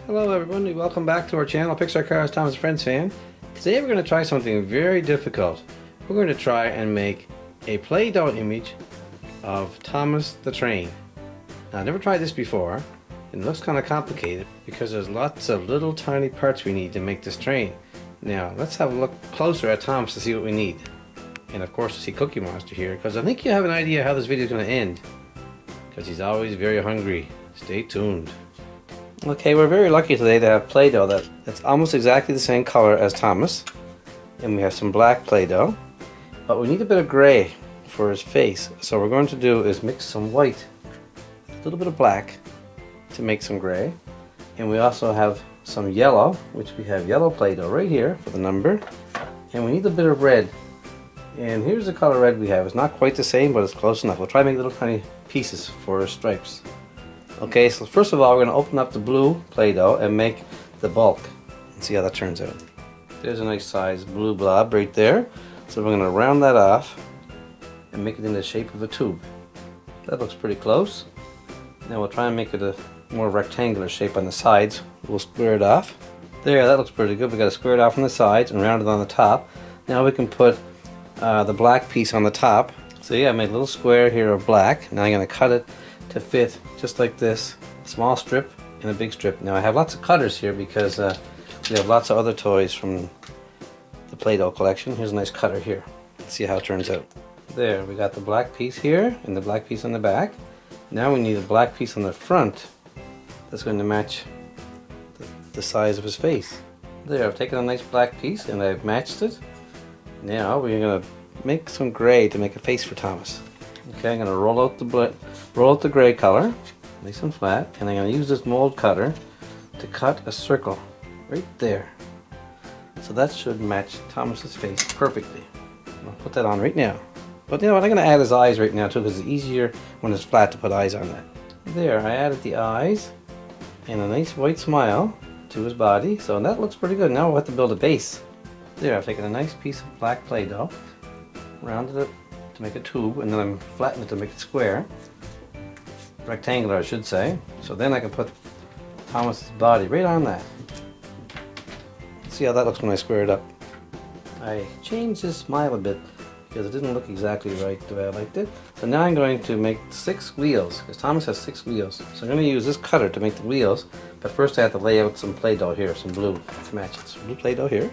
Hello everyone, welcome back to our channel, Pixar Cars Thomas and Friends fan. Today we're going to try something very difficult. We're going to try and make a Play-Doh image of Thomas the Train. Now I've never tried this before. It looks kind of complicated because there's lots of little tiny parts we need to make this train. Now let's have a look closer at Thomas to see what we need. And of course to see Cookie Monster here, because I think you have an idea how this video is going to end. Because he's always very hungry. Stay tuned. Okay, we're very lucky today to have Play-Doh that's almost exactly the same color as Thomas. And we have some black Play-Doh. But we need a bit of gray for his face. So what we're going to do is mix some white, a little bit of black to make some gray. And we also have some yellow, which we have yellow Play-Doh right here for the number. And we need a bit of red. And here's the color red we have. It's not quite the same, but it's close enough. We'll try to make little tiny pieces for his stripes. Okay, so first of all we're going to open up the blue Play-Doh and make the bulk and see how that turns out. There's a nice size blue blob right there. So we're going to round that off and make it in the shape of a tube. That looks pretty close. Now we'll try and make it a more rectangular shape on the sides. We'll square it off. There, that looks pretty good. We've got to square it off on the sides and round it on the top. Now we can put the black piece on the top. So yeah, I made a little square here of black. Now I'm going to cut it to fit just like this, small strip and a big strip. Now I have lots of cutters here because we have lots of other toys from the Play-Doh collection. Here's a nice cutter here. Let's see how it turns out. There, we got the black piece here and the black piece on the back. Now we need a black piece on the front that's going to match the size of his face. There, I've taken a nice black piece and I've matched it. Now we're going to make some gray to make a face for Thomas. Okay, I'm going to roll out the gray color, nice and flat, and I'm going to use this mold cutter to cut a circle right there. So that should match Thomas's face perfectly. I'll put that on right now. But you know what, I'm going to add his eyes right now too, because it's easier when it's flat to put eyes on that. There, I added the eyes and a nice white smile to his body, so that looks pretty good. Now we'll have to build a base. There, I've taken a nice piece of black Play-Doh, rounded it to make a tube, and then I'm flattening it to make it square. Rectangular, I should say. So then I can put Thomas's body right on that. See how that looks when I square it up. I changed his smile a bit because it didn't look exactly right the way I liked it. So now I'm going to make 6 wheels, because Thomas has 6 wheels. So I'm going to use this cutter to make the wheels, but first I have to lay out some Play-Doh here, some blue to match it. Some blue Play-Doh here.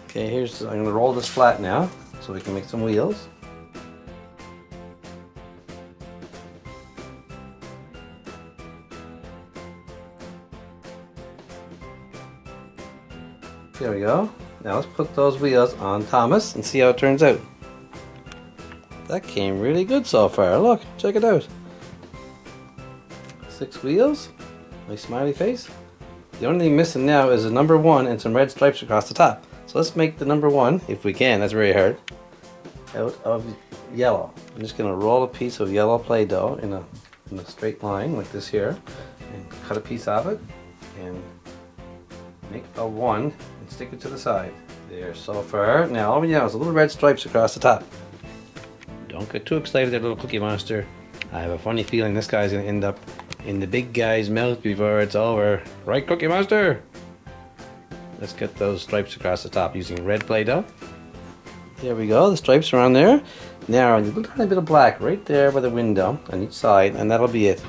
Okay, I'm going to roll this flat now so we can make some wheels. There we go. Now let's put those wheels on Thomas and see how it turns out. That came really good so far. Look, check it out. 6 wheels. Nice smiley face. The only thing missing now is a number 1 and some red stripes across the top. So let's make the number 1, if we can, that's very hard, out of yellow. I'm just going to roll a piece of yellow Play-Doh in a straight line like this here, and cut a piece of it, and make a 1 and stick it to the side. There, so far. Now all we have is a little red stripes across the top. Don't get too excited there, little Cookie Monster. I have a funny feeling this guy's going to end up in the big guy's mouth before it's over. Right, Cookie Monster? Let's get those stripes across the top using red Play-Doh. There we go, the stripes are on there. Now a little tiny bit of black right there by the window on each side, and that'll be it.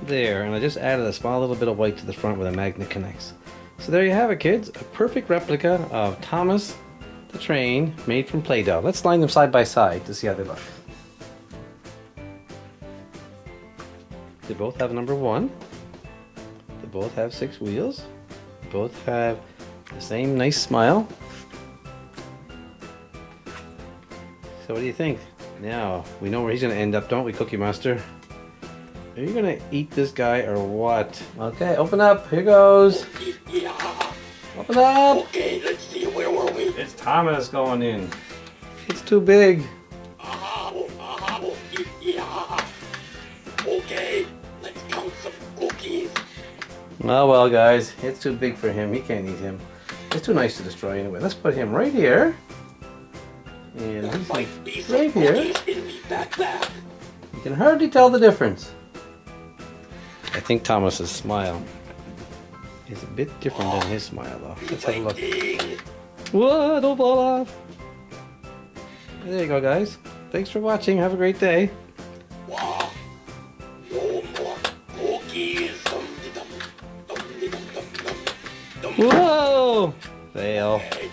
There, and I just added a small little bit of white to the front where the magnet connects. So there you have it, kids, a perfect replica of Thomas the Train made from Play-Doh. Let's line them side by side to see how they look. They both have number 1. They both have 6 wheels. They both have the same nice smile. So what do you think? Now, we know where he's going to end up, don't we, Cookie Monster? Are you going to eat this guy or what? Okay, open up. Here goes. Open up. Okay, let's see, where were we? It's Thomas going in. It's too big. Yeah. Okay, let's count some cookies. Oh well, guys, it's too big for him. He can't eat him. It's too nice to destroy anyway. Let's put him right here. And There he's might be some right here. cookies in me backpack. You can hardly tell the difference. I think Thomas's smile is a bit different than his smile, though. Let's have a look. Waiting. Whoa, don't fall off. There you go, guys. Thanks for watching. Have a great day. Wow. No more cookies. Dum-de-dum, dum-de-dum, dum-dum, dum. Whoa! Fail. Okay.